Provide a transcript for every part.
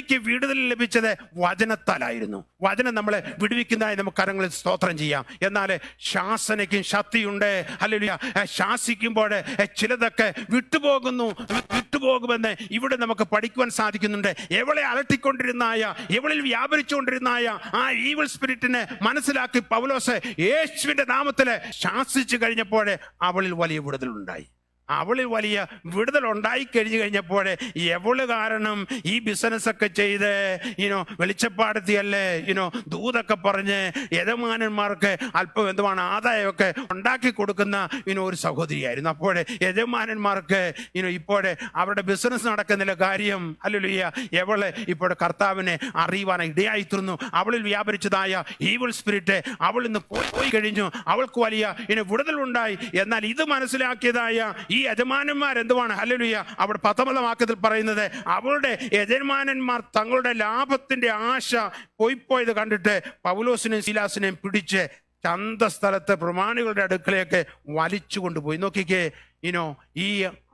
എനിക്ക് വിടുതൽ ലഭിച്ചത് വചനത്താലായിരുന്നു. വചനം നമ്മളെ വിടുവിക്കുന്നതായി നമുക്ക് കരങ്ങളിൽ സ്തോത്രം ചെയ്യാം. എന്നാൽ ശാസനയ്ക്കും ശക്തിയുണ്ട്. ഹല്ലേലൂയ. ശാസിക്കുമ്പോൾ ചിലതൊക്കെ വിട്ടുപോകുമെന്ന് ഇവിടെ നമുക്ക് പഠിക്കുവാൻ സാധിക്കുന്നുണ്ട്. എവളെ അലട്ടിക്കൊണ്ടിരുന്നായ, എവളിൽ വ്യാപരിച്ചുകൊണ്ടിരുന്നായ ആ ഈവിൾ സ്പിരിറ്റിനെ മനസ്സിലാക്കി പൗലോസ് യേശുവിന്റെ നാമത്തിൽ ശാസിച്ചു കഴിഞ്ഞപ്പോൾ അവളിൽ വലിയ വിടുതലുണ്ടായി. അവളിൽ വലിയ വിടുതൽ ഉണ്ടായി കഴിഞ്ഞപ്പോൾ എവള് കാരണം ഈ ബിസിനസ്സൊക്കെ ചെയ്ത് വെളിച്ചപ്പാടത്തിയല്ലേ ദൂതൊക്കെ പറഞ്ഞ് യജമാനന്മാർക്ക് അല്പം എന്തുമാണ് ആദായമൊക്കെ ഉണ്ടാക്കി കൊടുക്കുന്ന ഒരു സഹോദരിയായിരുന്നു. അപ്പോൾ യജമാനന്മാർക്ക് ഇപ്പോഴെ അവരുടെ ബിസിനസ് നടക്കുന്നില്ല കാര്യം. ഹല്ലേലൂയ. എവള് ഇപ്പോൾ കർത്താവിനെ അറിയുവാൻ ഇടയായിത്തീർന്നു. അവളിൽ വ്യാപരിച്ചതായ ഈവിൾ സ്പിരിറ്റ് അവളിൽ നിന്ന് പോയി കഴിഞ്ഞു. അവൾക്ക് വലിയ വിടുതലുണ്ടായി. എന്നാൽ ഇത് മനസ്സിലാക്കിയതായ ഈ യജമാനന്മാർ എന്തുവാണ്? ഹല്ലേലൂയ. അവിടെ 19 വാക്യത്തിൽ പറയുന്നത്, അവളുടെ യജമാനന്മാർ തങ്ങളുടെ ലാഭത്തിന്റെ ആശ പോയത് കണ്ടിട്ട് പൗലോസിനെയും ശീലാസിനെയും പിടിച്ച് ചന്തസ്ഥലത്ത് പ്രമാണികളുടെ അടുക്കലേക്ക് വലിച്ചു കൊണ്ടുപോയി. നോക്കിക്കേ, ഈ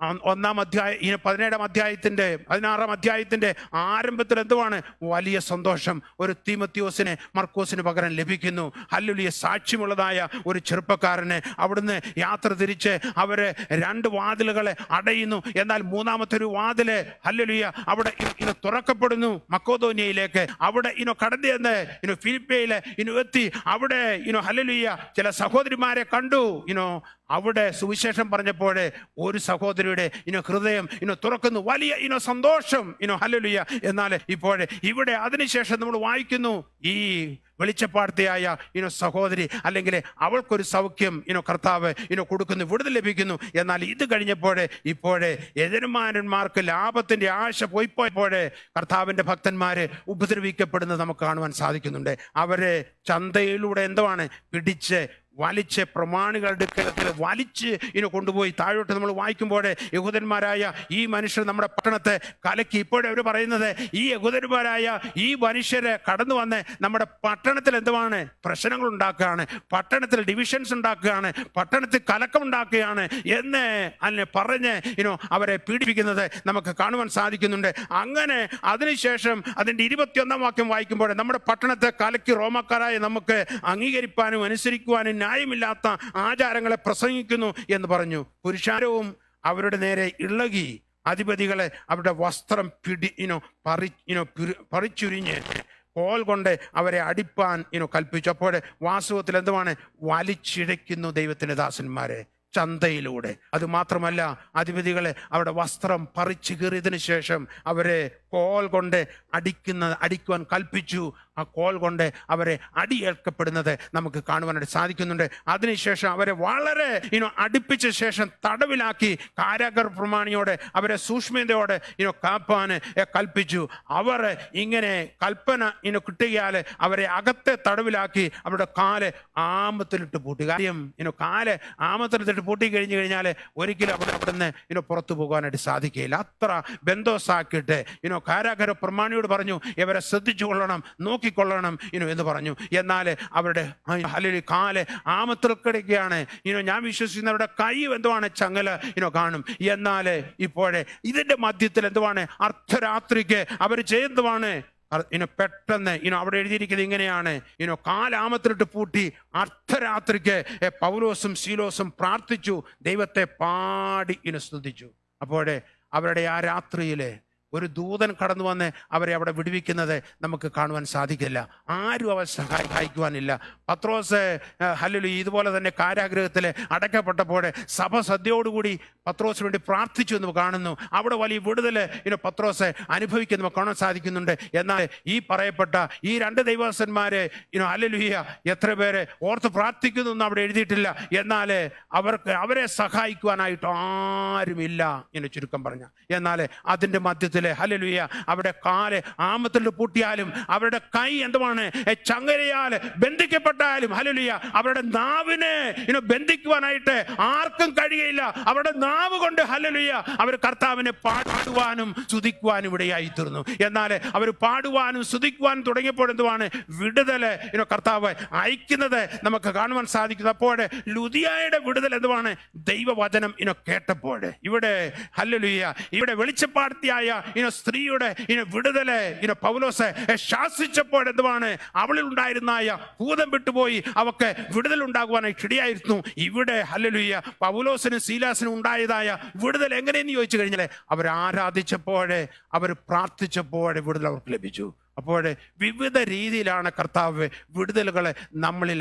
1-ാം അധ്യായം 17-ാം അധ്യായത്തിന്റെ 16-ാം അധ്യായത്തിന്റെ ആരംഭത്തിൽ എന്തുവാണ്? വലിയ സന്തോഷം ഒരു തീമോത്തിയോസിനെ മർക്കോസിന് പകരം ലഭിക്കുന്നു. ഹല്ലേലൂയ. സാക്ഷ്യമുള്ളതായ ഒരു ചെറുപ്പക്കാരനെ അവിടുന്ന് യാത്ര തിരിച്ച് അവര് 2 വാതിലുകളെ അടയുന്നു. എന്നാൽ 3-ാമത്തെ ഒരു വാതില് ഹല്ലേലൂയ അവിടെ തുറക്കപ്പെടുന്നു മക്കോദോനിയയിലേക്ക്. അവിടെ കടന്നു ചെന്ന് ഫിലിപ്പയിലെ എത്തി. അവിടെ ഹല്ലേലൂയ ചില സഹോദരിമാരെ കണ്ടു. അവിടെ സുവിശേഷം പറഞ്ഞപ്പോൾ ഒരു സഹോദരിയുടെ ഹൃദയം തുറക്കുന്നു. വലിയ സന്തോഷം. ഹല്ലേലൂയ. എന്നാൽ ഇപ്പോഴേ ഇവിടെ അതിനുശേഷം നമ്മൾ വായിക്കുന്നു, ഈ വെളിച്ചപ്പാടത്തെയായ സഹോദരി അല്ലെങ്കിൽ അവൾക്കൊരു സൗഖ്യം കർത്താവ് കൊടുക്കുന്നു, വിടുതൽ ലഭിക്കുന്നു. എന്നാൽ ഇത് കഴിഞ്ഞപ്പോഴേ ഇപ്പോഴേ യജമാനന്മാർക്ക് ലാഭത്തിന്റെ ആശ പോയപ്പോഴേ കർത്താവിന്റെ ഭക്തന്മാര് ഉപദ്രവിക്കപ്പെടുന്നത് നമുക്ക് കാണുവാൻ സാധിക്കുന്നുണ്ട്. അവരെ ചന്തയിലൂടെ എന്തുവാണ് പിടിച്ച് വലിച്ച് പ്രമാണികളുടെ വലിച്ച് കൊണ്ടുപോയി താഴോട്ട് നമ്മൾ വായിക്കുമ്പോൾ യഹൂദന്മാരായ ഈ മനുഷ്യർ നമ്മുടെ പട്ടണത്തെ കലക്കി. ഇപ്പോഴും അവർ പറയുന്നത്, ഈ യഹൂദന്മാരായ ഈ മനുഷ്യരെ കടന്നു വന്ന് നമ്മുടെ പട്ടണത്തിൽ എന്തുവാണ് പ്രശ്നങ്ങൾ ഉണ്ടാക്കുകയാണ്, പട്ടണത്തിൽ ഡിവിഷൻസ് ഉണ്ടാക്കുകയാണ്, പട്ടണത്തിൽ കലക്കം ഉണ്ടാക്കുകയാണ് എന്ന് പറഞ്ഞ് അവരെ പീഡിപ്പിക്കുന്നത് നമുക്ക് കാണുവാൻ സാധിക്കുന്നുണ്ട്. അങ്ങനെ അതിനുശേഷം അതിൻ്റെ 21-ാം വാക്യം വായിക്കുമ്പോൾ, നമ്മുടെ പട്ടണത്തെ കലക്കി റോമക്കാരായ നമുക്ക് അംഗീകരിക്കാനും അനുസരിക്കുവാനും ന്യായമില്ലാത്ത ആചാരങ്ങളെ പ്രസംഗിക്കുന്നു എന്ന് പറഞ്ഞു. പുരുഷാരവും അവരുടെ നേരെ ഇളകി അധിപതികളെ അവരുടെ വസ്ത്രം പറിച്ചുരിഞ്ഞ് കോൽ കൊണ്ട് അവരെ അടിപ്പാൻ കൽപ്പിച്ചു. അപ്പോൾ വാസ്തവത്തിൽ എന്തുവാണ്? വലിച്ചിഴയ്ക്കുന്നു ദൈവത്തിന്റെ ദാസന്മാരെ ചന്തയിലൂടെ. അത് മാത്രമല്ല, അധിപതികളെ അവരുടെ വസ്ത്രം പറിച്ചു കീറിയതിനു ശേഷം അവരെ കോൽ കൊണ്ട് അടിക്കുവാൻ കൽപ്പിച്ചു. ആ കോൽ കൊണ്ട് അവരെ അടിയേൽക്കപ്പെടുന്നത് നമുക്ക് കാണുവാനായിട്ട് സാധിക്കുന്നുണ്ട്. അതിനുശേഷം അവരെ വളരെ അടുപ്പിച്ച ശേഷം തടവിലാക്കി കാരാഗൃഹ പ്രമാണിയോടെ അവരെ സൂക്ഷ്മതയോടെ കാപ്പാന് കൽപ്പിച്ചു. അവർ ഇങ്ങനെ കൽപ്പന കിട്ടുകയാൽ അവരെ അകത്തെ തടവിലാക്കി അവരുടെ കാല് ആമത്തിലിട്ട് പൂട്ടി. കാര്യം കാല് ആമത്തിലിട്ട് പൂട്ടി കഴിഞ്ഞാൽ ഒരിക്കലും അവിടുന്ന് പുറത്തു പോകാനായിട്ട് സാധിക്കുകയില്ല. അത്ര ബന്ധോസാക്കിയിട്ട് കാരാഗൃഹ പ്രമാണിയോട് പറഞ്ഞു, ഇവരെ ശ്രദ്ധിച്ചു കൊള്ളണം, നോക്കിക്കൊള്ളണം എന്ന് പറഞ്ഞു. എന്നാൽ അവരുടെ അല്ലെങ്കിൽ കാല് ആമത്തിൽ കിടക്കുകയാണ്. ഞാൻ വിശ്വസിക്കുന്നവരുടെ കൈ എന്തുവാണ്? ചങ്ങല കാണും. എന്നാൽ ഇപ്പോഴേ ഇതിന്റെ മധ്യത്തിൽ എന്തുവാണ്? അർദ്ധരാത്രിക്ക് അവർ ചെയ്യുന്നതുമാണ് പെട്ടെന്ന് അവിടെ എഴുതിയിരിക്കുന്നത് ഇങ്ങനെയാണ്, കാലാമത്തിലിട്ട് പൂട്ടി അർദ്ധരാത്രിക്ക് പൗലോസും ശീലോസും പ്രാർത്ഥിച്ചു, ദൈവത്തെ പാടി സ്തുതിച്ചു. അപ്പോഴേ അവരുടെ ആ രാത്രിയില് ഒരു ദൂതൻ കടന്നു വന്ന് അവരെ അവിടെ വിടുവിക്കുന്നത് നമുക്ക് കാണുവാൻ സാധിക്കില്ല. ആരും അവർ സഹായിക്കുവാനില്ല. പത്രോസ് ഹല്ലേലൂയ ഇതുപോലെ തന്നെ കാരാഗൃഹത്തിൽ അടയ്ക്കപ്പെട്ടപ്പോൾ സഭ സദ്യയോടുകൂടി പത്രോസിന് വേണ്ടി പ്രാർത്ഥിച്ചു എന്ന് കാണുന്നു. അവിടെ വലിയ വിടുതൽ പത്രോസ് അനുഭവിക്കുന്ന കാണാൻ സാധിക്കുന്നുണ്ട്. എന്നാൽ ഈ പറയപ്പെട്ട ഈ 2 ദൈവദാസന്മാര് ഹല്ലേലൂയ എത്ര പേര് ഓർത്ത് പ്രാർത്ഥിക്കുന്നു എന്ന് അവിടെ എഴുതിയിട്ടില്ല. എന്നാൽ അവരെ സഹായിക്കുവാനായിട്ട് ആരുമില്ല എന്ന് ചുരുക്കം പറഞ്ഞ. എന്നാൽ അതിൻ്റെ മധ്യത്തിൽ ഹല്ലേലൂയ അവിടെ കാല് ആമത്തിൽ പൂട്ടിയാലും അവരുടെ കൈ എന്തുവാണ്? ചങ്ങലയാൽ ബന്ധിക്കപ്പെട്ടാലും ഹല്ലേലൂയ അവരുടെ നാവിനെ ബന്ധിക്കുവാനായിട്ട് ആർക്കും കഴിയില്ല. അവരുടെ നാവ് കൊണ്ട് ഹല്ലേലൂയ അവർ കർത്താവിനെ പാടുവാനും സ്തുതിക്കുവാനും ഇവിടെയായി തീർന്നു. എന്നാൽ അവർ പാടുവാനും സ്തുതിക്കുവാനും തുടങ്ങിയപ്പോൾ എന്തുവാണ്? വിടുതൽ കർത്താവ് അയക്കുന്നത് നമുക്ക് കാണുവാൻ സാധിക്കുന്നു. അപ്പോൾ ലുദിയായുടെ വിടുതൽ എന്തുവാണ്? ദൈവവചനം കേട്ടപ്പോൾ ഇവിടെ ഹല്ലേലൂയ ഇവിടെ വെളിച്ചപ്പാടത്തിയായ സ്ത്രീയുടെ വിടുതല് പൗലോസ് ശാസിച്ചപ്പോൾ എന്തുവാണ്, അവളിൽ ഉണ്ടായിരുന്നായ ഭൂതം വിട്ടുപോയി അവക്ക് വിടുതൽ ഉണ്ടാകുവാനായിട്ട് ഇടയായിരുന്നു. ഇവിടെ ഹല്ലേലൂയ പൗലോസിനും സീലാസിനും ഉണ്ടായതായ വിടുതൽ എങ്ങനെയെന്ന് ചോദിച്ചു കഴിഞ്ഞാൽ അവർ ആരാധിച്ചപ്പോഴേ, അവർ പ്രാർത്ഥിച്ചപ്പോഴേ വിടുതൽ അവർക്ക് ലഭിച്ചു. അപ്പോൾ വിവിധ രീതിയിലാണ് കർത്താവ് വിടുതലുകളെ നമ്മളിൽ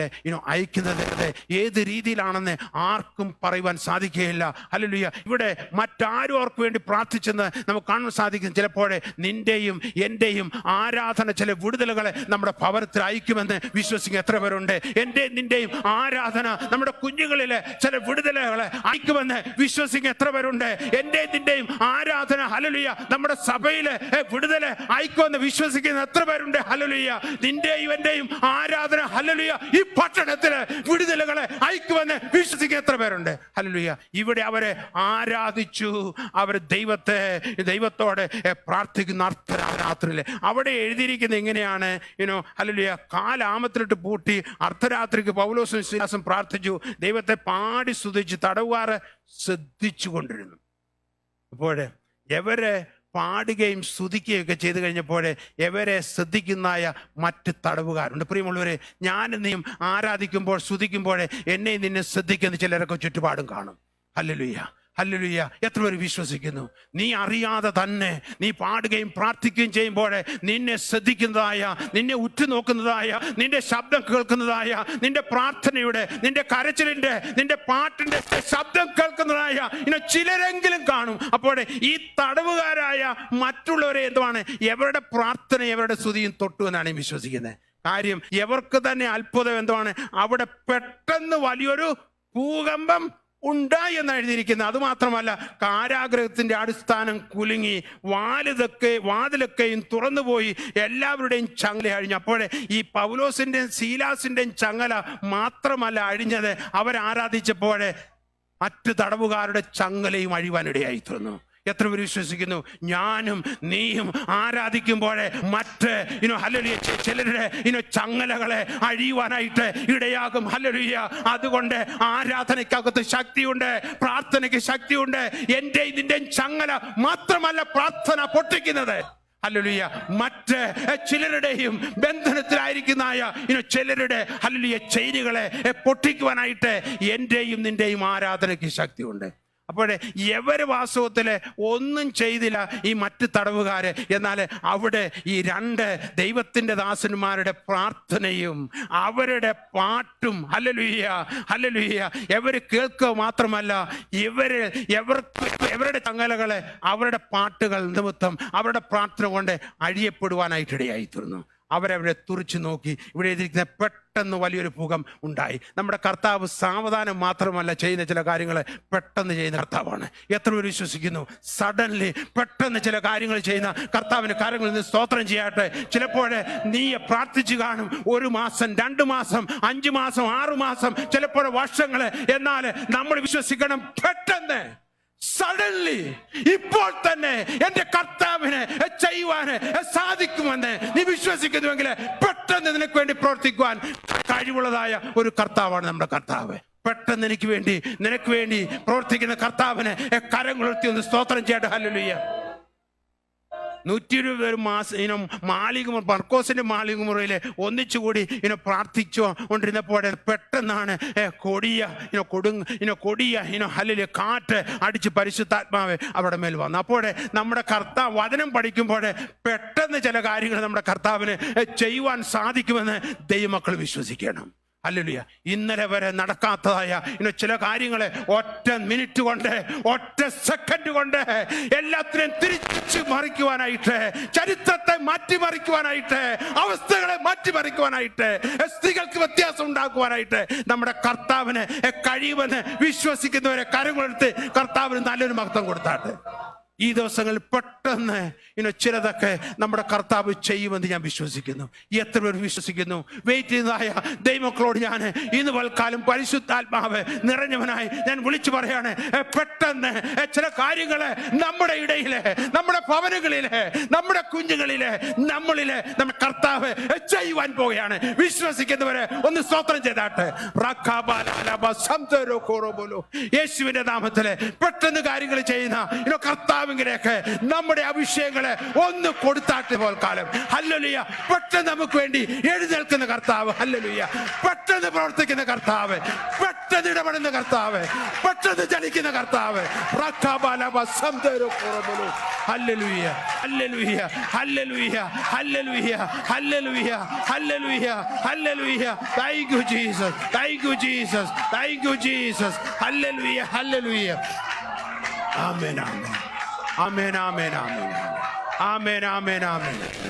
അയക്കുന്നത്. ഏത് രീതിയിലാണെന്ന് ആർക്കും പറയുവാൻ സാധിക്കുകയില്ല. ഹല്ലേലൂയ ഇവിടെ മറ്റാരും അവർക്ക് വേണ്ടി പ്രാർത്ഥിച്ചെന്ന് നമുക്ക് കാണാൻ സാധിക്കും. ചിലപ്പോൾ നിന്റെയും എൻ്റെയും ആരാധന ചില വിടുതലുകളെ നമ്മുടെ ഭവനത്തിൽ അയക്കുമെന്ന് വിശ്വസിക്കുന്ന എത്ര പേരുണ്ട്? എൻ്റെയും നിന്റെയും ആരാധന നമ്മുടെ കുഞ്ഞുങ്ങളിലെ ചില വിടുതലുകളെ അയക്കുമെന്ന് വിശ്വസിക്കുന്ന എത്ര പേരുണ്ട്? എൻ്റെയും നിന്റെയും ആരാധന ഹല്ലേലൂയ നമ്മുടെ സഭയിലെ വിടുതലെ അയക്കുമെന്ന് വിശ്വസിക്കുന്ന എത്ര പേരുണ്ട്? ഹല്ലേലൂയ നിന്റെയും എന്റെയും ആരാധന ഹല്ലേലൂയ ഈ പട്ടണത്തില് വിടുതലുകളെ അയക്കുമെന്ന് വിശ്വസിക്കുന്ന എത്ര പേരുണ്ട്? ഹല്ലേലൂയ ഇവിടെ അവരെ ആരാധിച്ചു, അവർ ദൈവത്തോടെ പ്രാർത്ഥിക്കുന്ന അർദ്ധരാത്രിയില്. അവിടെ എഴുതിയിരിക്കുന്നത് എങ്ങനെയാണ്? ഹല്ലേലൂയ കാലാമത്തിലിട്ട് പൂട്ടി അർദ്ധരാത്രിക്ക് പൗലോസും സീലാസും പ്രാർത്ഥിച്ചു, ദൈവത്തെ പാടി സ്തുതിച്ച് തടവുകാരെ ശ്രദ്ധിച്ചു കൊണ്ടിരുന്നു. അപ്പോഴേ എവരെ പാടുകയും സ്തുതിക്കുകയും ഒക്കെ ചെയ്തു കഴിഞ്ഞപ്പോൾ എവരെ ശ്രദ്ധിക്കുന്നതായ മറ്റ് തടവുകാരുണ്ട്. പ്രിയമുള്ളവരെ, ഞാൻ നീയും ആരാധിക്കുമ്പോൾ സ്തുതിക്കുമ്പോൾ എന്നെ നിന്നെ ശ്രദ്ധിക്കുന്ന ചിലരൊക്കെ ചുറ്റുപാടും കാണും. ഹല്ലേലൂയ ഹല്ലേലൂയ എത്ര പേര് വിശ്വസിക്കുന്നു? നീ അറിയാതെ തന്നെ നീ പാടുകയും പ്രാർത്ഥിക്കുകയും ചെയ്യുമ്പോൾ നിന്നെ ശ്രദ്ധിക്കുന്നതായ, നിന്നെ ഉറ്റുനോക്കുന്നതായ, നിന്റെ ശബ്ദം കേൾക്കുന്നതായ, നിന്റെ പ്രാർത്ഥനയുടെ, നിന്റെ കരച്ചിലിന്റെ, നിന്റെ പാട്ടിന്റെ ശബ്ദം കേൾക്കുന്നതായ ചിലരെങ്കിലും കാണും. അപ്പോൾ ഈ തടവുകാരായ മറ്റുള്ളവരെ എന്തുവാണ്, എവരുടെ പ്രാർത്ഥന എവരുടെ സ്തുതിയും തൊട്ടു എന്നാണ് വിശ്വസിക്കുന്നത്. കാര്യം എവർക്ക് തന്നെ അത്ഭുതം എന്തുവാണ്, അവിടെ പെട്ടെന്ന് വലിയൊരു ഭൂകമ്പം ഉണ്ടായി എന്ന് എഴുതിയിരിക്കുന്നത്. അതുമാത്രമല്ല, കാരാഗ്രഹത്തിന്റെ അടിസ്ഥാനം കുലുങ്ങി, വാതിലൊക്കെയും തുറന്നുപോയി, എല്ലാവരുടെയും ചങ്ങല അഴിഞ്ഞു. അപ്പോഴേ ഈ പൗലോസിന്റെയും സീലാസിന്റെയും ചങ്ങല മാത്രമല്ല അഴിഞ്ഞത്, അവരാരാധിച്ചപ്പോഴേ മറ്റ് തടവുകാരുടെ ചങ്ങലയും അഴിവാനിടയായി തീർന്നു. എത്ര പേര് വിശ്വസിക്കുന്നു? ഞാനും നീയും ആരാധിക്കുമ്പോഴേ മറ്റ് ഹല്ലേലൂയ ചിലരുടെ ചങ്ങലകളെ അഴിയുവാനായിട്ട് ഇടയാകും. ഹല്ലേലൂയ അതുകൊണ്ട് ആരാധനയ്ക്കകത്ത് ശക്തിയുണ്ട്, പ്രാർത്ഥനയ്ക്ക് ശക്തിയുണ്ട്. എന്റെയും നിന്റെയും ചങ്ങല മാത്രമല്ല പ്രാർത്ഥന പൊട്ടിക്കുന്നത്. ഹല്ലേലൂയ മറ്റ് ചിലരുടെയും ബന്ധനത്തിലായിരിക്കുന്നതായ ചിലരുടെ ഹല്ലേലൂയ ചെയിനുകളെ പൊട്ടിക്കുവാനായിട്ട് എന്റെയും നിന്റെയും ആരാധനയ്ക്ക് ശക്തിയുണ്ട്. അപ്പോഴേ എവര് വാസ്തവത്തില് ഒന്നും ചെയ്തില്ല ഈ മറ്റ് തടവുകാര്. എന്നാൽ അവിടെ ഈ രണ്ട് ദൈവത്തിന്റെ ദാസന്മാരുടെ പ്രാർത്ഥനയും അവരുടെ പാട്ടും ഹല്ലേലൂയ ഹല്ലേലൂയ എവര് കേൾക്കുക മാത്രമല്ല, എവരുടെ ചങ്ങലകളെ അവരുടെ പാട്ടുകൾ നിമിത്തം അവരുടെ പ്രാർത്ഥന കൊണ്ട് അഴിയപ്പെടുവാനായിട്ടിടയായി തീർന്നു. അവരവരെ തുറിച്ചു നോക്കി. ഇവിടെ എഴുതിയിരിക്കുന്ന പെട്ടെന്ന് വലിയൊരു ഭൂകം ഉണ്ടായി. നമ്മുടെ കർത്താവ് സാവധാനം മാത്രമല്ല ചെയ്യുന്ന ചില കാര്യങ്ങൾ പെട്ടെന്ന് ചെയ്യുന്ന കർത്താവാണ്. എത്ര പേര് വിശ്വസിക്കുന്നു? സഡൻലി പെട്ടെന്ന് ചില കാര്യങ്ങൾ ചെയ്യുന്ന കർത്താവിന്റെ കാര്യങ്ങളിൽ നിന്ന് സ്തോത്രം ചെയ്യട്ടെ. ചിലപ്പോൾ നീ പ്രാർത്ഥിച്ചു കാണും 1 മാസം, 2 മാസം, 5 മാസം, 6 മാസം, ചിലപ്പോൾ വർഷങ്ങള്. എന്നാൽ നമ്മൾ വിശ്വസിക്കണം, പെട്ടെന്ന് സഡൻലി ഇപ്പോൾ തന്നെ എന്റെ കർത്താവിനെ ചെയ്യുവാന് സാധിക്കുമെന്ന് നീ വിശ്വസിക്കുന്നുവെങ്കിൽ പെട്ടെന്ന് നിനക്ക് വേണ്ടി പ്രവർത്തിക്കുവാൻ കഴിവുള്ളതായ ഒരു കർത്താവാണ് നമ്മുടെ കർത്താവ്. പെട്ടെന്ന് നിനക്ക് വേണ്ടി പ്രവർത്തിക്കുന്ന കർത്താവിനെ കരങ്ങളുയർത്തി ഒന്ന് സ്തോത്രം ചെയ്യട്ടെ. ഹല്ലേലൂയ. 120 മർക്കോസിന്റെ മാളികമുറിയിൽ ഒന്നിച്ചുകൂടി പ്രാർത്ഥിച്ചു കൊണ്ടിരുന്നപ്പോൾ പെട്ടെന്നാണ് കൊടിയ ഹല്ലേലൂയ കാറ്റ് അടിച്ച് പരിശുദ്ധാത്മാവ് അവിടെ മേൽ വന്നു. അപ്പോൾ നമ്മുടെ കർത്താവ് വചനം പഠിക്കുമ്പോൾ പെട്ടെന്ന് ചില കാര്യങ്ങൾ നമ്മുടെ കർത്താവിന് ചെയ്യുവാൻ സാധിക്കുമെന്ന് ദൈവമക്കൾ വിശ്വസിക്കണം. ഹല്ലേലൂയ. ഇന്നലെ വരെ നടക്കാത്തതായ ചില കാര്യങ്ങളെ ഒറ്റ മിനിറ്റ് കൊണ്ട്, ഒറ്റ സെക്കൻഡ് കൊണ്ട് എല്ലാത്തിനെയും തിരിച്ചു മറിക്കുവാനായിട്ട്, ചരിത്രത്തെ മാറ്റിമറിക്കുവാനായിട്ട്, അവസ്ഥകളെ മാറ്റിമറിക്കുവാനായിട്ട്, സ്ത്രീകൾക്ക് വ്യത്യാസം ഉണ്ടാക്കുവാനായിട്ട് നമ്മുടെ കർത്താവിന് കഴിയുമെന്ന് വിശ്വസിക്കുന്നവരെ കരങ്ങളെടുത്ത് കർത്താവിന് നല്ലൊരു മഹത്വം കൊടുത്താട്ടെ. ഈ ദിവസങ്ങളിൽ പെട്ടെന്ന് ചിലതൊക്കെ നമ്മുടെ കർത്താവ് ചെയ്യുമെന്ന് ഞാൻ വിശ്വസിക്കുന്നു. എത്ര പേർ വിശ്വസിക്കുന്നു? വെയിറ്റ് ചെയ്യുന്നതായ ദൈവമക്കളോട് ഞാൻ ഇന്ന് പൽക്കാലം പരിശുദ്ധാത്മാവ് നിറഞ്ഞവനായി ഞാൻ വിളിച്ചു പറയാണ്, പെട്ടെന്ന് ചില കാര്യങ്ങള് നമ്മുടെ ഇടയിലെ, നമ്മുടെ ഭവനങ്ങളിലെ, നമ്മുടെ കുഞ്ഞുങ്ങളിലെ, നമ്മളിലെ നമ്മുടെ കർത്താവ് ചെയ്യുവാൻ പോവുകയാണ്. വിശ്വസിക്കുന്നവരെ ഒന്ന് സ്തോത്രം ചെയ്താട്ടെ. യേശുവിന്റെ നാമത്തില് പെട്ടെന്ന് കാര്യങ്ങൾ ചെയ്യുന്ന കർത്താവിലേക്ക് നമ്മുടെ അഭിഷേകങ്ങളെ ഒന്ന് കൊടുത്താട്ടെ. പോൽക്കാലം ഹല്ലേലൂയ. പെട്ടെന്ന് നമുക്ക് വേണ്ടി എഴുന്നേൽക്കുന്ന കർത്താവ്, ഹല്ലേലൂയ. പെട്ടെന്ന് പ്രവർത്തിക്കുന്ന കർത്താവ്, പെട്ടെന്ന് ഇടപെടുന്ന കർത്താവ്, പെട്ടെന്ന് ചലിക്കുന്ന കർത്താവ്. ഹല്ലേലൂയ, ഹല്ലേലൂയ, ഹല്ലേലൂയ, ഹല്ലേലൂയ, ഹല്ലേലൂയ, ഹല്ലേലൂയ, hallelujah. Thank you Jesus, thank you Jesus, thank you Jesus. Hallelujah, hallelujah. Amen, amen, amen, amen, amen, amen, amen, amen,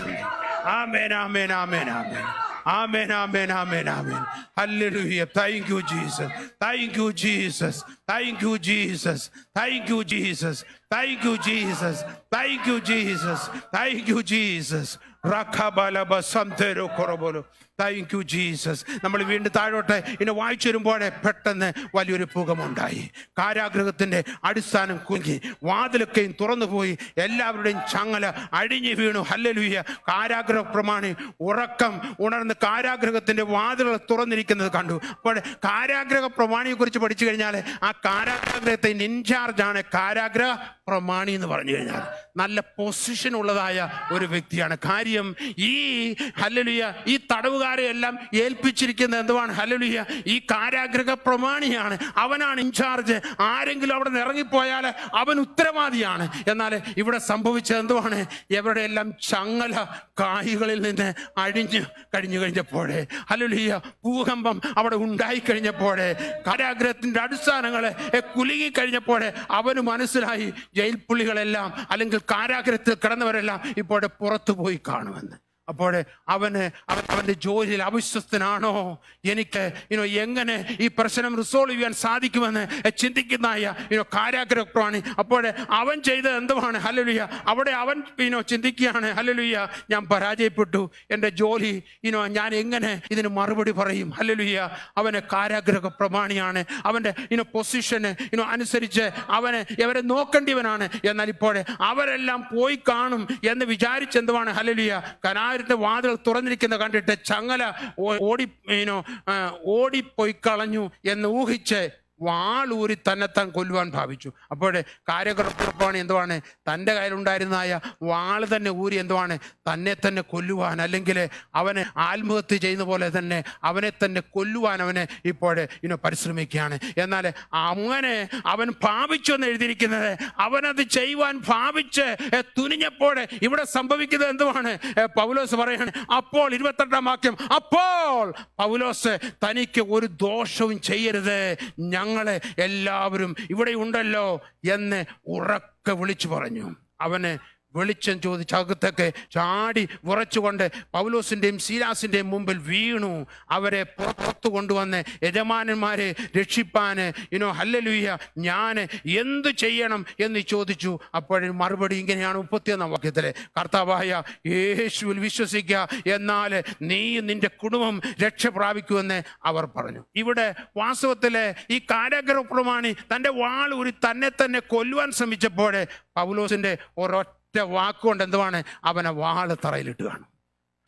amen, amen, amen, amen. Amen, amen, amen, amen. Hallelujah. Thank you, Jesus. Thank you, Jesus. Thank you, Jesus. Thank you, Jesus. Thank you, Jesus. Thank you, Jesus. Thank you, Jesus. Rakabalaba samtero korobolo. Thank you Jesus. നമ്മൾ വീണ്ടും താഴോട്ട് ഇങ്ങനെ വായിച്ചു വരുമ്പോഴേ പെട്ടെന്ന് വലിയൊരു പുകമുണ്ടായി. കാരാഗ്രഹത്തിൻ്റെ അടിസ്ഥാനം കുലുങ്ങി, വാതിലൊക്കെയും തുറന്നു പോയി, എല്ലാവരുടെയും ചങ്ങല അഴിഞ്ഞു വീണു. ഹല്ലേലൂയ. കാരാഗ്രഹ പ്രമാണി ഉറക്കം ഉണർന്ന് കാരാഗ്രഹത്തിൻ്റെ വാതിലുകൾ തുറന്നിരിക്കുന്നത് കണ്ടു. അപ്പോൾ കാരാഗ്രഹ പ്രമാണിയെ കുറിച്ച് പഠിച്ചു കഴിഞ്ഞാൽ ആ കാരാഗ്രഹത്തെ ഇൻചാർജാണ് കാരാഗ്രഹ പ്രമാണി എന്ന് പറഞ്ഞു കഴിഞ്ഞാൽ. നല്ല പൊസിഷൻ ഉള്ളതായ ഒരു വ്യക്തിയാണ്. കാര്യം ഈ ഹല്ലേലൂയ ഈ തടവുകാരെ എല്ലാം ഏൽപ്പിച്ചിരിക്കുന്നത് എന്തുവാണ്? ഹല്ലേലൂയ ഈ കാരാഗ്രഹ പ്രമാണിയാണ്. അവനാണ് ഇൻചാർജ്. ആരെങ്കിലും അവിടെ നിന്ന് ഇറങ്ങിപ്പോയാൽ അവൻ ഉത്തരവാദിയാണ്. എന്നാൽ ഇവിടെ സംഭവിച്ചത് എന്തുവാണ്? ഇവരുടെ എല്ലാം ചങ്ങല കായികളിൽ നിന്ന് അഴിഞ്ഞു കഴിഞ്ഞപ്പോഴേ, ഹല്ലേലൂയ ഭൂകമ്പം അവിടെ ഉണ്ടായിക്കഴിഞ്ഞപ്പോഴേ, കാരാഗ്രഹത്തിന്റെ അടിസ്ഥാനങ്ങളെ കുലുങ്ങി കഴിഞ്ഞപ്പോഴേ അവന് മനസ്സിലായി ജയിൽ പുള്ളികളെല്ലാം അല്ലെങ്കിൽ കാരാഗ്രഹത്തിൽ കിടന്നവരെല്ലാം ഇപ്പോൾ പുറത്തു പോയി കാണുമെന്ന്. അപ്പോൾ അവൻ്റെ ജോലിയിൽ അവിശ്വസ്തനാണോ, എനിക്ക് എങ്ങനെ ഈ പ്രശ്നം റിസോൾവ് ചെയ്യാൻ സാധിക്കുമെന്ന് ചിന്തിക്കുന്നതായ കാരാഗ്രഹ പ്രമാണി. അപ്പോൾ അവൻ ചെയ്തത് എന്തുവാണ്? ഹല്ലേലൂയ അവിടെ അവൻ ചിന്തിക്കുകയാണ്, ഹല്ലേലൂയ ഞാൻ പരാജയപ്പെട്ടു, എൻ്റെ ജോലി ഞാൻ എങ്ങനെ ഇതിന് മറുപടി പറയും? ഹല്ലേലൂയ അവന് കാരാഗ്രഹ പ്രമാണിയാണ്. അവൻ്റെ പൊസിഷന് അനുസരിച്ച് ഇവരെ നോക്കേണ്ടിവനാണ്. എന്നാൽ ഇപ്പോൾ അവരെല്ലാം പോയി കാണും എന്ന് വിചാരിച്ചെന്തുവാണ്? ഹല്ലേലൂയ വാതിൽ തുറന്നിരിക്കുന്ന കണ്ടിട്ട് ചങ്ങല ഓടിപ്പോയി കളഞ്ഞു എന്ന് ഊഹിച്ച് വാളൂരി തന്നെത്താൻ കൊല്ലുവാൻ ഭാവിച്ചു. അപ്പോൾ കാരാഗ്രഹപ്രമാണി എന്തുവാണ്? തൻ്റെ കയ്യിലുണ്ടായിരുന്നായ വാള് തന്നെ ഊരി എന്തുവാണ്? തന്നെ തന്നെ കൊല്ലുവാൻ, അല്ലെങ്കിൽ അവനെ ആത്മഹത്യ ചെയ്യുന്ന പോലെ തന്നെ അവനെ തന്നെ കൊല്ലുവാൻ അവനെ ഇപ്പോൾ പരിശ്രമിക്കുകയാണ്. എന്നാൽ അങ്ങനെ അവൻ ഭാവിച്ചു എന്ന് എഴുതിയിരിക്കുന്നത്, അവനത് ചെയ്യുവാൻ ഭാവിച്ച് തുനിഞ്ഞപ്പോൾ ഇവിടെ സംഭവിക്കുന്നത് എന്തുവാണ്? പൗലോസ് പറയാണ്, അപ്പോൾ 28-ാം വാക്യം, അപ്പോൾ പൗലോസ് തനിക്ക് ഒരു ദോഷവും ചെയ്യരുത്, ഞങ്ങളെ എല്ലാവരും ഇവിടെ ഉണ്ടല്ലോ എന്ന് ഉറക്കെ വിളിച്ചു പറഞ്ഞു. അവന് വെളിച്ചം ചോദിച്ച് അകത്തൊക്കെ ചാടി വിറച്ചുകൊണ്ട് പൗലോസിൻ്റെയും ശീലാസിൻ്റെയും മുമ്പിൽ വീണു. അവരെ പുറത്തു കൊണ്ടുവന്ന് യജമാനന്മാരെ രക്ഷിപ്പാന് ഹല്ലേലൂയ ഞാൻ എന്തു ചെയ്യണം എന്ന് ചോദിച്ചു. അപ്പോഴും മറുപടി ഇങ്ങനെയാണ് 31-ാം വാക്യത്തിലെ, കർത്താവായ യേശുവിൽ വിശ്വസിക്കുക, എന്നാൽ നീ നിന്റെ കുടുംബം രക്ഷ പ്രാപിക്കുമെന്ന് അവർ പറഞ്ഞു. ഇവിടെ വാസ്തവത്തിലെ ഈ കാരാഗ്രഹ പ്രമാണി തൻ്റെ വാൾ ഊരി തന്നെ തന്നെ കൊല്ലുവാൻ ശ്രമിച്ചപ്പോൾ പൗലോസിൻ്റെ ഒരൊറ്റ വാക്കുകൊണ്ട് എന്തുവാണ്? അവനെ വാള് തറയിലിട്ട് കാണും.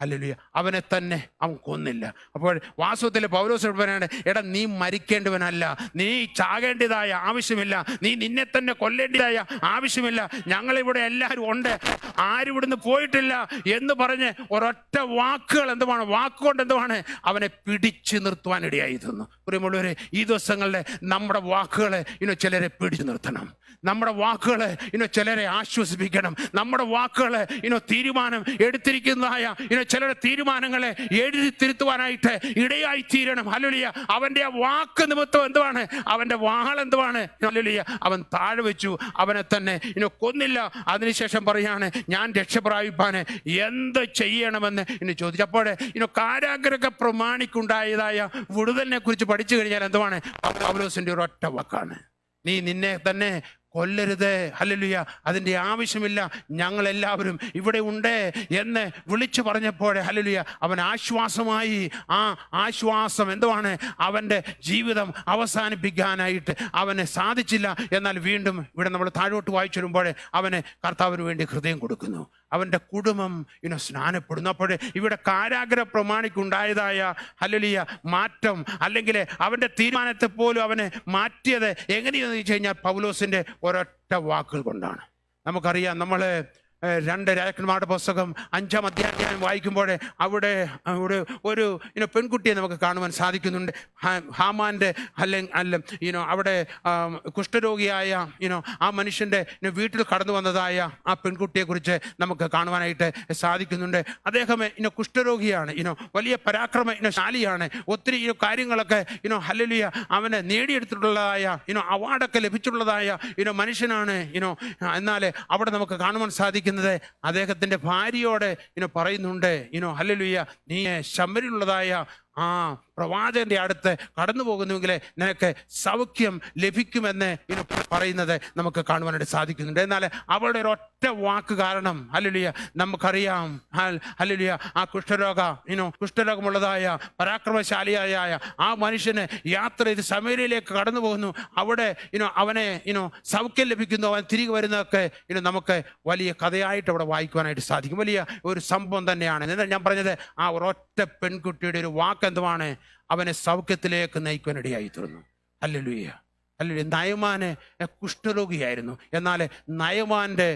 ഹല്ലേലൂയ അവനെ തന്നെ അവൻ കൊന്നില്ല. അപ്പോൾ വാസ്തവത്തിൽ പൗലോസ് പറയാണ്, എടാ നീ മരിക്കേണ്ടവനല്ല, നീ ചാകേണ്ടതായ ആവശ്യമില്ല, നീ നിന്നെ തന്നെ കൊല്ലേണ്ടതായ ആവശ്യമില്ല, ഞങ്ങളിവിടെ എല്ലാവരും ഉണ്ട്, ആരും ഇവിടുന്ന് പോയിട്ടില്ല എന്ന് പറഞ്ഞ് ഒരൊറ്റ വാക്കുകൾ എന്തുവാണ്? വാക്കുകൊണ്ട് എന്തുവാണ്? അവനെ പിടിച്ചു നിർത്തുവാൻ ഇടയായി തീർന്നു. പ്രിയമുള്ളവരെ, ഈ ദിവസങ്ങളിൽ നമ്മുടെ വാക്കുകളെ ചിലരെ പിടിച്ചു നിർത്തണം. നമ്മുടെ വാക്കുകളെ ചിലരെ ആശ്വസിപ്പിക്കണം. നമ്മുടെ വാക്കുകളെ തീരുമാനം എടുത്തിരിക്കുന്നതായ ചിലരുടെ തീരുമാനങ്ങളെ എഴുതി തിരുത്തുവാനായിട്ട് ഇടയായി തീരണം. ഹല്ലേലൂയ അവൻ്റെ ആ വാക്ക് നിമിത്തം എന്തുവാണ്? അവൻ്റെ വാൾ എന്തുവാണ്? ഹല്ലേലൂയ അവൻ താഴെ വെച്ചു, അവനെ തന്നെ കൊന്നില്ല. അതിനുശേഷം പറയാണ്, ഞാൻ രക്ഷപ്രാപിപ്പാന് എന്ത് ചെയ്യണമെന്ന് ചോദിച്ചു. അപ്പോൾ കാരാഗ്രഹ പ്രമാണിക്കുണ്ടായതായ വിടുതലിനെ കുറിച്ച് പഠിച്ചു കഴിഞ്ഞാൽ എന്തുവാണ്? പൗലോസിന്റെ ഒരൊറ്റ വാക്കാണ്, നീ നിന്നെ തന്നെ കൊല്ലരുത്, ഹല്ലേലൂയ, അതിൻ്റെ ആവശ്യമില്ല, ഞങ്ങളെല്ലാവരും ഇവിടെ ഉണ്ട് എന്ന് വിളിച്ചു പറഞ്ഞപ്പോൾ ഹല്ലേലൂയ അവൻ ആശ്വാസമായി. ആ ആശ്വാസം എന്തുവാണ്? അവൻ്റെ ജീവിതം അവസാനിപ്പിക്കാനായിട്ട് അവന് സാധിച്ചില്ല. എന്നാൽ വീണ്ടും ഇവിടെ നമ്മൾ താഴോട്ട് വായിച്ചു വരുമ്പോൾ അവന് കർത്താവിന് വേണ്ടി ഹൃദയം കൊടുക്കുന്നു. അവൻ്റെ കുടുംബം സ്നാനപ്പെടുന്നു. അപ്പോൾ ഇവിടെ കാരാഗ്രഹ പ്രമാണിക്കുണ്ടായതായ ഹല്ലേലൂയ മാറ്റം, അല്ലെങ്കിൽ അവൻ്റെ തീരുമാനത്തെ പോലും അവനെ മാറ്റിയത് എങ്ങനെയെന്ന് ചോദിച്ചു കഴിഞ്ഞാൽ പൗലോസിൻ്റെ ഒരൊറ്റ വാക്കുകൾ കൊണ്ടാണ്. നമുക്കറിയാം, നമ്മൾ 2 രാജാക്കന്മാരുടെ പുസ്തകം 5-ാം അധ്യായം വായിക്കുമ്പോൾ അവിടെ ഒരു പെൺകുട്ടിയെ നമുക്ക് കാണുവാൻ സാധിക്കുന്നുണ്ട്. ഹാമാൻ്റെ അവിടെ കുഷ്ഠരോഗിയായ ആ മനുഷ്യൻ്റെ വീട്ടിൽ കടന്നു വന്നതായ ആ പെൺകുട്ടിയെക്കുറിച്ച് നമുക്ക് കാണുവാനായിട്ട് സാധിക്കുന്നുണ്ട്. അദ്ദേഹം കുഷ്ഠരോഗിയാണ്, വലിയ പരാക്രമശാലിയാണ്. ഒത്തിരി കാര്യങ്ങളൊക്കെ ഹല്ലേലൂയ അവന് നേടിയെടുത്തിട്ടുള്ളതായ അവാർഡൊക്കെ ലഭിച്ചിട്ടുള്ളതായ മനുഷ്യനാണ്. എന്നാൽ അവിടെ നമുക്ക് കാണുവാൻ സാധിക്കുന്നത് അദ്ദേഹത്തിന്റെ ഭാര്യയോട് പറയുന്നുണ്ട്, ഹല്ലേലൂയ, നീ ശമരിലുള്ളതായ ആ പ്രവാചകന്റെ അടുത്ത് കടന്നു പോകുന്നുവെങ്കിൽ നിനക്ക് സൗഖ്യം ലഭിക്കുമെന്ന് പറയുന്നത് നമുക്ക് കാണുവാനായിട്ട് സാധിക്കുന്നുണ്ട്. എന്നാൽ അവളുടെ ഒരൊറ്റ വാക്ക് കാരണം ഹല്ലേലൂയ നമുക്കറിയാം, ഹല്ലേലൂയ ആ കുഷ്ഠരോഗമുള്ളതായ പരാക്രമശാലിയായ ആ മനുഷ്യന് യാത്ര ചെയ്ത് സമരിയിലേക്ക് കടന്നു പോകുന്നു. അവിടെ അവനെ സൗഖ്യം ലഭിക്കുന്നു, അവൻ തിരികെ വരുന്നതൊക്കെ നമുക്ക് വലിയ കഥയായിട്ട് അവിടെ വായിക്കുവാനായിട്ട് സാധിക്കും. വലിയ ഒരു സംഭവം തന്നെയാണ്. എന്നാൽ ഞാൻ പറഞ്ഞത് ആ ഒരൊറ്റ പെൺകുട്ടിയുടെ ഒരു വാക്ക് എന്തുവാണ്? അവനെ സൗഖ്യത്തിലേക്ക് നയിക്കുവാനിടയായി തീർന്നു. ഹല്ലേലൂയ, ഹല്ലേലൂയ. നയമാന് കുഷ്ഠരോഗിയായിരുന്നു. എന്നാൽ നയമാൻ്റെ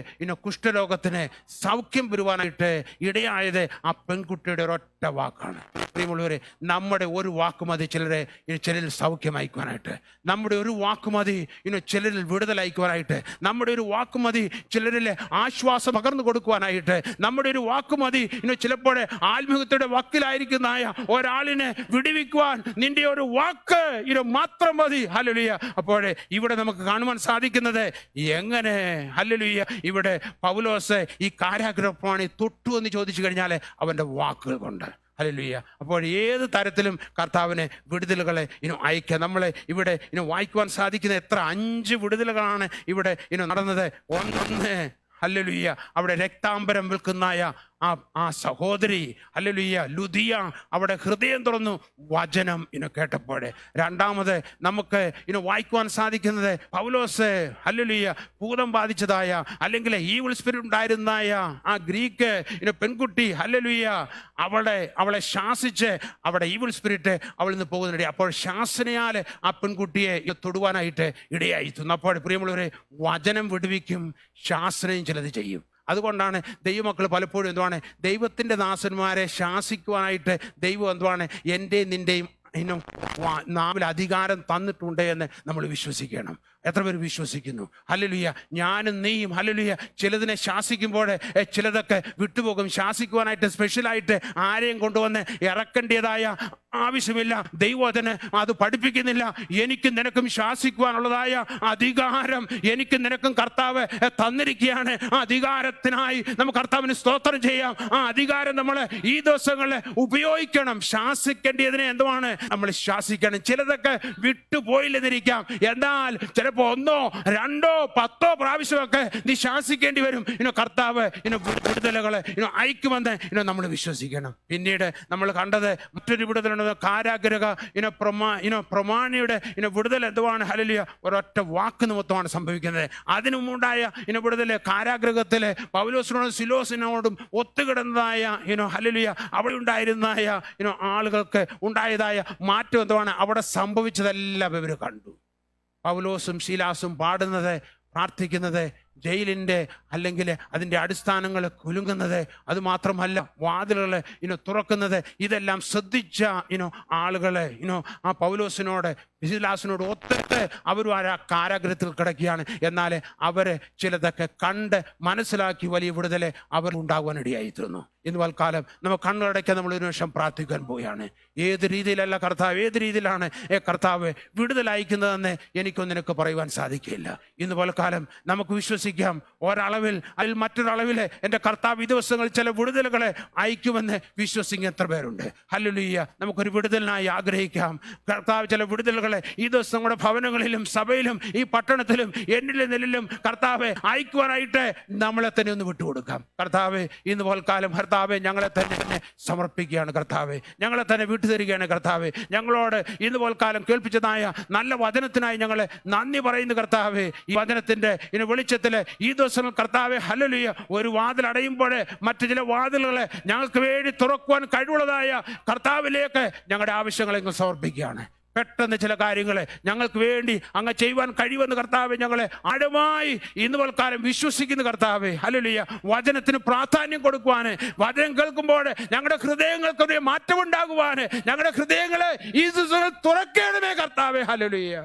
കുഷ്ഠരോഗത്തിന് സൗഖ്യം വരുവാനായിട്ട് ഇടയായത് ആ പെൺകുട്ടിയുടെ ഒരൊറ്റ വാക്കാണ്. പ്രിയമുള്ളവരെ, നമ്മുടെ ഒരു വാക്ക് മതി ചിലരിൽ സൗഖ്യം അയക്കുവാനായിട്ട്. നമ്മുടെ ഒരു വാക്ക് മതി ചിലരിൽ വിടുതൽ അയക്കുവാനായിട്ട്. നമ്മുടെ ഒരു വാക്ക് മതി ചിലരിൽ ആശ്വാസം പകർന്നു കൊടുക്കുവാനായിട്ട്. നമ്മുടെ ഒരു വാക്ക് മതി ചിലപ്പോൾ ആത്മഹത്യയുടെ വക്കിലായിരിക്കുന്നതായ ഒരാളിനെ വിടുവിക്കുവാൻ നിന്റെ ഒരു വാക്ക് മാത്രം മതി. ഹല്ലേലൂയ. അപ്പോൾ ഇവിടെ നമുക്ക് കാണുവാൻ സാധിക്കുന്നത് എങ്ങനെ ഹല്ലേലൂയ ഇവിടെ പൗലോസ് ഈ കാരാഗ്രഹപ്രമാണി തൊട്ടു എന്ന് ചോദിച്ചു കഴിഞ്ഞാൽ അവൻ്റെ വാക്കുകൾ കൊണ്ട്. ഹല്ലേലൂയ. അപ്പോൾ ഏത് തരത്തിലും കർത്താവിനെ വിടുതലുകളെ അയക്കുക. നമ്മളെ ഇവിടെ വായിക്കുവാൻ സാധിക്കുന്ന എത്ര 5 വിടുതലുകളാണ് ഇവിടെ നടന്നത്. ഒന്ന് ഹല്ലേലൂയ അവിടെ രക്താംബരം വിൽക്കുന്നതായ ആ സഹോദരി ഹല്ലേലൂയ ലുദിയ അവിടെ ഹൃദയം തുറന്നു വചനം കേട്ടപ്പോഴേ. രണ്ടാമത് നമുക്ക് വായിക്കുവാൻ സാധിക്കുന്നത് പൗലോസ് ഹല്ലേലൂയ ഭൂതം ബാധിച്ചതായ അല്ലെങ്കിൽ ഈവിൾ സ്പിരിറ്റ് ഉണ്ടായിരുന്നായ ആ ഗ്രീക്ക് പെൺകുട്ടി ഹല്ലേലൂയ അവളെ ശാസിച്ച് അവിടെ ഈവിൾ സ്പിരിറ്റ് അവളിൽ നിന്ന് പോകുന്നിടയിൽ. അപ്പോൾ ശാസനയാൽ ആ പെൺകുട്ടിയെ തൊടുവാനായിട്ട് ഇടയായിരുന്നു. അപ്പോൾ പ്രിയമുള്ളവരെ, വചനം വിടുവിക്കും, ശാസനയും ചിലത് ചെയ്യും. അതുകൊണ്ടാണ് ദൈവമക്കൾ പലപ്പോഴും എന്തുവാണ് ദൈവത്തിൻ്റെ ദാസന്മാരെ ശാസിക്കുവാനായിട്ട് ദൈവം എന്തുവാണ് എൻ്റെയും നിൻ്റെയും നാവിൽ അധികാരം തന്നിട്ടുണ്ട് എന്ന് നമ്മൾ വിശ്വസിക്കണം. എത്ര പേര് വിശ്വസിക്കുന്നു? ഹല്ലേലൂയ. ഞാനും നീയും ഹല്ലേലൂയ ചിലതിനെ ശാസിക്കുമ്പോൾ ചിലതൊക്കെ വിട്ടുപോകും. ശാസിക്കുവാനായിട്ട് സ്പെഷ്യലായിട്ട് ആരെയും കൊണ്ടുവന്ന് ഇറക്കേണ്ടതായ ആവശ്യമില്ല. ദൈവം അത് പഠിപ്പിക്കുന്നില്ല. എനിക്കും നിനക്കും ശാസിക്കുവാനുള്ളതായ അധികാരം എനിക്കും നിനക്കും കർത്താവ് തന്നിരിക്കുകയാണ്. ആ അധികാരത്തിനായി നമുക്ക് കർത്താവിന് സ്തോത്രം ചെയ്യാം. ആ അധികാരം നമ്മൾ ഈ ദിവസങ്ങളിൽ ഉപയോഗിക്കണം. ശാസിക്കേണ്ടതിനെ എന്തുവാണ് നമ്മൾ ശാസിക്കണം. ചിലതൊക്കെ വിട്ടുപോയില്ലെന്നിരിക്കാം. എന്നാൽ ചിലപ്പോൾ 1, 2, 10 പ്രാവശ്യമൊക്കെ നീ ശാസിക്കേണ്ടി വരും. കർത്താവ് വിടുതലുകളെ അയക്കുമെന്ന് നമ്മൾ വിശ്വസിക്കണം. പിന്നീട് നമ്മൾ കണ്ടത് മറ്റൊരു വിടുതലുണ്ട്. കാരാഗ്രഹ പ്രമാണിയുടെ വിടുതൽ എന്തുവാണ്? ഹല്ലേലൂയ ഒരൊറ്റ വാക്ക് നിമിത്തമാണ് സംഭവിക്കുന്നത്. അതിനുമുണ്ടായ വിടുതൽ കാരാഗ്രഹത്തിലെ പൗലോസിനോടും സിലോസിനോടും ഒത്തുകിടന്നതായ ഹല്ലേലൂയ അവിടെ ഉണ്ടായിരുന്നായ ആളുകൾക്ക് ഉണ്ടായതായ മാറ്റം എന്തുവാണ്? അവിടെ സംഭവിച്ചതെല്ലാം ഇവർ കണ്ടു. പൗലോസും ശീലാസും പാടുന്നത്, പ്രാർത്ഥിക്കുന്നത്, ജയിലിൻ്റെ അല്ലെങ്കിൽ അതിൻ്റെ അടിസ്ഥാനങ്ങൾ കുലുങ്ങുന്നത്, അതുമാത്രമല്ല വാതിലുകൾ തുറക്കുന്നത്, ഇതെല്ലാം ശ്രദ്ധിച്ച ആളുകളെ ആ പൗലോസിനോട് ശീലാസിനോട് ഒത്തിട്ട് അവരും ആ കാരാഗ്രഹത്തിൽ കിടക്കുകയാണ്. എന്നാൽ അവർ ചിലതൊക്കെ കണ്ട് മനസ്സിലാക്കി വലിയ വിടുതൽ അവർ ഉണ്ടാകുവാനിടയായിത്തീർന്നു. ഇന്ന് വൽക്കാലം നമ്മൾ കണ്ണടയ്ക്കാൻ നമ്മൾ ഒരു നിമിഷം പ്രാർത്ഥിക്കാൻ പോവുകയാണ്. ഏത് രീതിയിലല്ല കർത്താവ്, ഏത് രീതിയിലാണ് കർത്താവ് വിടുതൽ അയക്കുന്നതെന്ന് എനിക്കൊന്നും നിനക്ക് പറയുവാൻ സാധിക്കില്ല. ഇന്ന് വൽക്കാലം നമുക്ക് വിശ്വസിക്കാം, ഒരളവിൽ അതിൽ മറ്റൊരളവിൽ എൻ്റെ കർത്താവ് ഈ ദിവസങ്ങളിൽ ചില വിടുതലുകളെ അയക്കുമെന്ന് വിശ്വസിക്കുന്ന എത്ര പേരുണ്ട്? ഹല്ലേലൂയ. നമുക്കൊരു വിടുതലിനായി ആഗ്രഹിക്കാം. കർത്താവ് ചില വിടുതലുകൾ ദൈവമക്കളെ ഈ ദിവസം നമ്മുടെ ഭവനങ്ങളിലും സഭയിലും ഈ പട്ടണത്തിലും എന്നിലും നെല്ലിലും കർത്താവെ അയക്കുവാനായിട്ട് നമ്മളെ തന്നെ ഒന്ന് വിട്ടുകൊടുക്കാം. കർത്താവെ ഇന്ന് പോൽക്കാലം കർത്താവെ ഞങ്ങളെ തന്നെ സമർപ്പിക്കുകയാണ്. കർത്താവെ ഞങ്ങളെ തന്നെ വിട്ടുതരികയാണ്. കർത്താവെ ഞങ്ങളോട് ഇന്ന് പോൽക്കാലം കേൾപ്പിച്ചതായ നല്ല വചനത്തിനായി ഞങ്ങളെ നന്ദി പറയുന്നു. കർത്താവെ ഈ വചനത്തിന്റെ ഇനി വെളിച്ചത്തില് ഈ ദിവസം കർത്താവെ ഹല്ലേലൂയ ഒരു വാതിൽ അടയുമ്പോൾ മറ്റു ചില വാതിലുകളെ ഞങ്ങൾക്ക് വേണ്ടി തുറക്കുവാൻ കഴിവുള്ളതായ കർത്താവിലേക്ക് ഞങ്ങളുടെ ആവശ്യങ്ങളെ സമർപ്പിക്കുകയാണ്. പെട്ടെന്ന് ചില കാര്യങ്ങളെ ഞങ്ങൾക്ക് വേണ്ടി അങ്ങ് ചെയ്യുവാൻ കഴിയുമെന്ന് കർത്താവെ ഞങ്ങളെ ആഴമായി ഇന്ന് പോൽക്കാലം വിശ്വസിക്കുന്ന കർത്താവെ ഹല്ലേലൂയ വചനത്തിന് പ്രാധാന്യം കൊടുക്കുവാന്, വചനം കേൾക്കുമ്പോൾ ഞങ്ങളുടെ ഹൃദയങ്ങൾക്ക് മാറ്റമുണ്ടാകുവാന് ഞങ്ങളുടെ ഹൃദയങ്ങളെ ഈ ദിവസങ്ങൾ തുറക്കണമേ കർത്താവെ. ഹല്ലേലൂയ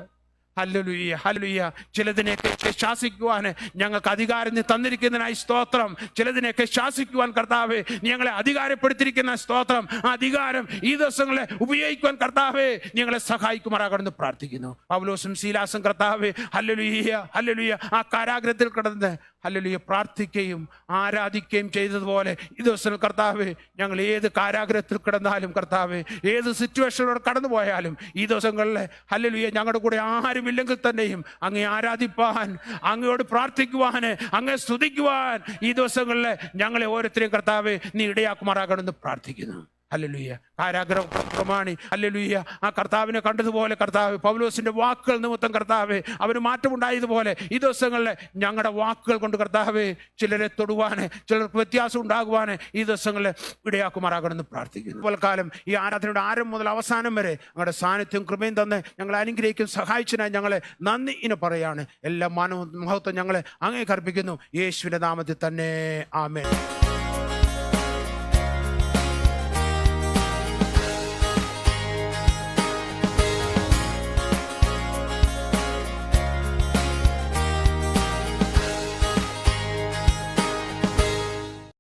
ഹല്ലേലൂയ ഹല്ലേലൂയ. ചിലതിനെയൊക്കെ ശാസിക്കുവാൻ ഞങ്ങൾക്ക് അധികാരം തന്നിരിക്കുന്നതിനായി സ്തോത്രം. ചിലതിനെയൊക്കെ ശാസിക്കുവാൻ കർത്താവെ ഞങ്ങളെ അധികാരപ്പെടുത്തിയിരിക്കുന്ന സ്തോത്രം. ആ അധികാരം ഈ ദിവസങ്ങളെ ഉപയോഗിക്കുവാൻ കർത്താവെ ഞങ്ങളെ സഹായിക്കുമാറാകണമെന്ന് പ്രാർത്ഥിക്കുന്നു. പൗലോസും ശീലാസും കർത്താവെ ഹല്ലേലൂയ ഹല്ലേലൂയ ആ കാരാഗ്രഹത്തിൽ കിടന്ന് ഹല്ലേലൂയ പ്രാർത്ഥിക്കുകയും ആരാധിക്കുകയും ചെയ്തതുപോലെ ഈ ദിവസം കർത്താവെ ഞങ്ങൾ ഏത് കാരാഗ്രഹത്തിൽ കിടന്നാലും കർത്താവെ ഏത് സിറ്റുവേഷനിലൂടെ കടന്നു പോയാലും ഈ ദിവസങ്ങളിൽ ഹല്ലേലൂയ ഞങ്ങളുടെ കൂടെ ആരുമില്ലെങ്കിൽ തന്നെയും അങ്ങേ ആരാധിപ്പാൻ, അങ്ങയോട് പ്രാർത്ഥിക്കുവാൻ, അങ്ങേ സ്തുതിക്കുവാൻ ഈ ദിവസങ്ങളിൽ ഞങ്ങളെ ഓരോരുത്തരെയും കർത്താവെ നീ ഇടയാക്കുമാറാകണമെന്ന് പ്രാർത്ഥിക്കുന്നു. ഹല്ലേലൂയ. കാരാഗ്രഹ പ്രമാണി ഹല്ലേലൂയ ആ കർത്താവിനെ കണ്ടതുപോലെ കർത്താവ് പൗലോസിന്റെ വാക്കുകൾ നിമിത്തം കർത്താവെ അവന് മാറ്റമുണ്ടായതുപോലെ ഈ ദിവസങ്ങളിൽ ഞങ്ങളുടെ വാക്കുകൾ കൊണ്ട് കർത്താവെ ചിലരെ തൊടുവാന്, ചിലർക്ക് വ്യത്യാസം ഉണ്ടാകുവാന് ഈ ദിവസങ്ങളിൽ ഇടയാക്കുമാറാകണമെന്ന് പ്രാർത്ഥിക്കുന്നു. കാലം ഈ ആരാധനയുടെ ആരംഭം മുതൽ അവസാനം വരെ ഞങ്ങളുടെ സാന്നിധ്യം കൃപയും തന്നെ ഞങ്ങളെ അനുഗ്രഹിക്കും സഹായിച്ചതിനായി ഞങ്ങളെ നന്ദി ഇനി പറയാണ്. എല്ലാ മാനവും മഹത്വം ഞങ്ങളെ അങ്ങേ കർപ്പിക്കുന്നു യേശുവിന്റെ നാമത്തിൽ തന്നെ. ആമേൻ.